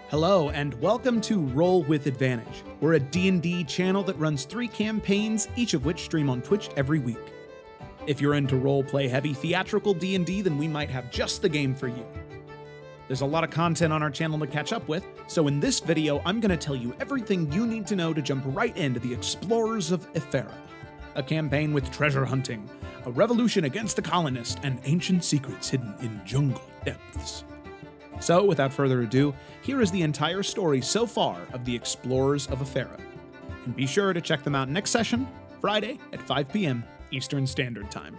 Hello, and welcome to Roll with Advantage. We're a D&D channel that runs 3 campaigns, each of which stream on Twitch every week. If you're into role-play-heavy theatrical D&D, then we might have just the game for you. There's a lot of content on our channel to catch up with, so in this video, I'm going to tell you everything you need to know to jump right into the Explorers of Efera, a campaign with treasure hunting, a revolution against the colonists, and ancient secrets hidden in jungle depths. So, without further ado, here is the entire story so far of the Explorers of Efera. And be sure to check them out next session, Friday at 5 p.m. Eastern Standard Time.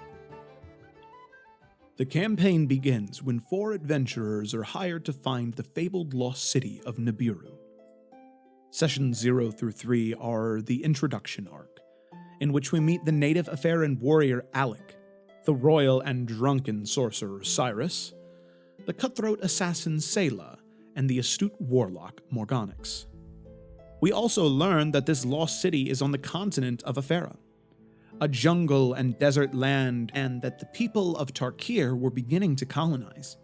The campaign begins when 4 adventurers are hired to find the fabled lost city of Nibiru. Sessions 0 through 3 are the introduction arc, in which we meet the native Eferan warrior Alec, the royal and drunken sorcerer Cyrus, the cutthroat assassin Selah, and the astute warlock Morganix. We also learn that this lost city is on the continent of Efera, a jungle and desert land, and that the people of Tarkir were beginning to colonize.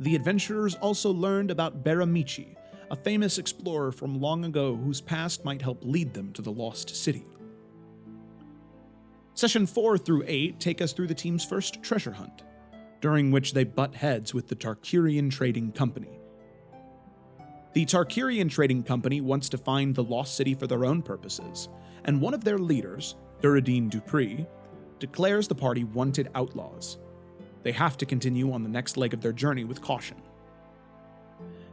The adventurers also learned about Baramichi, a famous explorer from long ago whose past might help lead them to the lost city. Session 4 through 8 take us through the team's first treasure hunt, during which they butt heads with the Tarkirian Trading Company. The Tarkirian Trading Company wants to find the lost city for their own purposes, and one of their leaders, Duradine Dupree, declares the party wanted outlaws. They have to continue on the next leg of their journey with caution.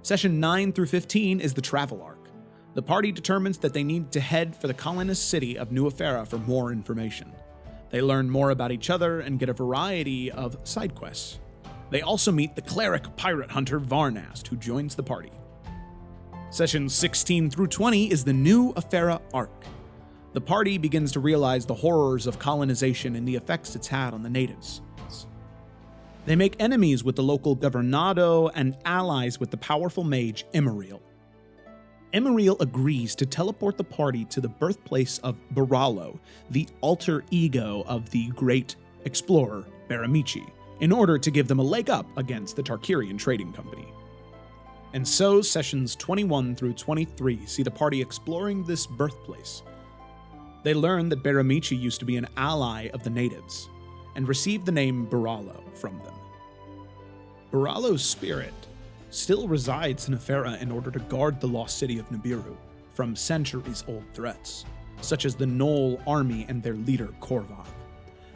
Session 9 through 15 is the travel arc. The party determines that they need to head for the colonist city of New Efera for more information. They learn more about each other and get a variety of side quests. They also meet the cleric pirate hunter Varnast, who joins the party. Sessions 16 through 20 is the New Efera arc. The party begins to realize the horrors of colonization and the effects it's had on the natives. They make enemies with the local governado and allies with the powerful mage Emeriel. Emeriel agrees to teleport the party to the birthplace of Baralo, the alter ego of the great explorer Baramichi, in order to give them a leg up against the Tarkirian Trading Company. And so sessions 21 through 23 see the party exploring this birthplace. They learn that Baramichi used to be an ally of the natives, and received the name Baralo from them. Baralo's spirit still resides in Efera in order to guard the lost city of Nibiru from centuries-old threats, such as the Knoll army and their leader Korvath,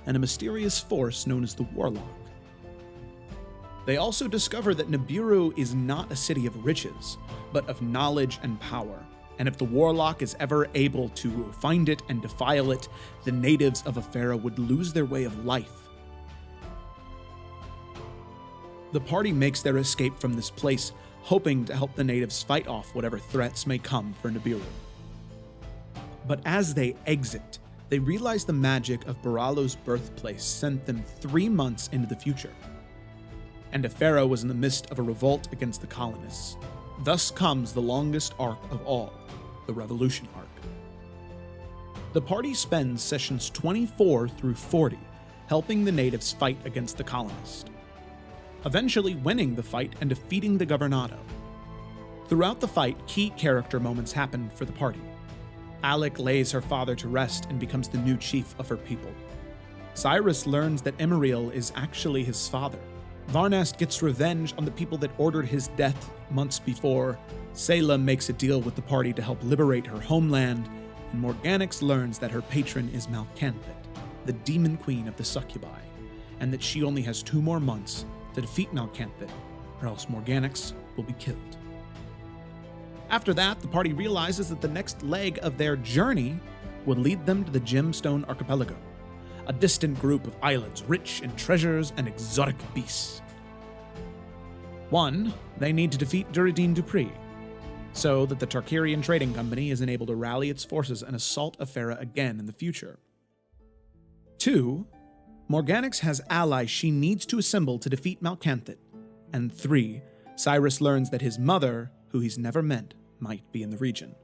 and a mysterious force known as the Warlock. They also discover that Nibiru is not a city of riches, but of knowledge and power, and if the Warlock is ever able to find it and defile it, the natives of Efera would lose their way of life. The party makes their escape from this place, hoping to help the natives fight off whatever threats may come for Nibiru. But as they exit, they realize the magic of Baralo's birthplace sent them 3 months into the future. And Efera was in the midst of a revolt against the colonists. Thus comes the longest arc of all, the Revolution arc. The party spends sessions 24 through 40 helping the natives fight against the colonists, eventually winning the fight and defeating the governado. Throughout the fight, key character moments happen for the party. Alec lays her father to rest and becomes the new chief of her people. Cyrus learns that Emeriel is actually his father. Varnast gets revenge on the people that ordered his death months before. Selah makes a deal with the party to help liberate her homeland, and Morganix learns that her patron is Malcanthit, the demon queen of the succubi, and that she only has 2 more months to defeat Malcanthit, or else Morganix will be killed. After that, the party realizes that the next leg of their journey would lead them to the Gemstone Archipelago, a distant group of islands rich in treasures and exotic beasts. 1, they need to defeat Duradine Dupree, so that the Tarkirian Trading Company isn't able to rally its forces and assault Efera again in the future. 2, Morganix has allies she needs to assemble to defeat Malcanthit. And 3, Cyrus learns that his mother, who he's never met, might be in the region.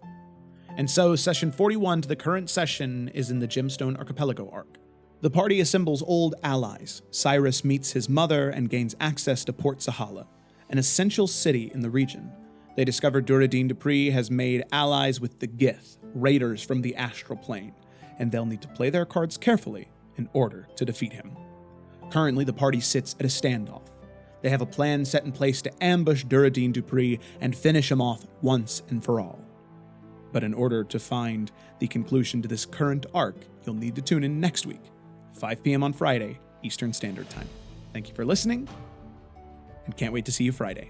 And so session 41 to the current session is in the Gemstone Archipelago Arc. The party assembles old allies. Cyrus meets his mother and gains access to Port Sahala, an essential city in the region. They discover Duradin Dupree has made allies with the Gith, raiders from the astral plane, and they'll need to play their cards carefully in order to defeat him. Currently, the party sits at a standoff. They have a plan set in place to ambush Duradin Dupree and finish him off once and for all. But in order to find the conclusion to this current arc, you'll need to tune in next week, 5 p.m. on Friday, Eastern Standard Time. Thank you for listening, and can't wait to see you Friday.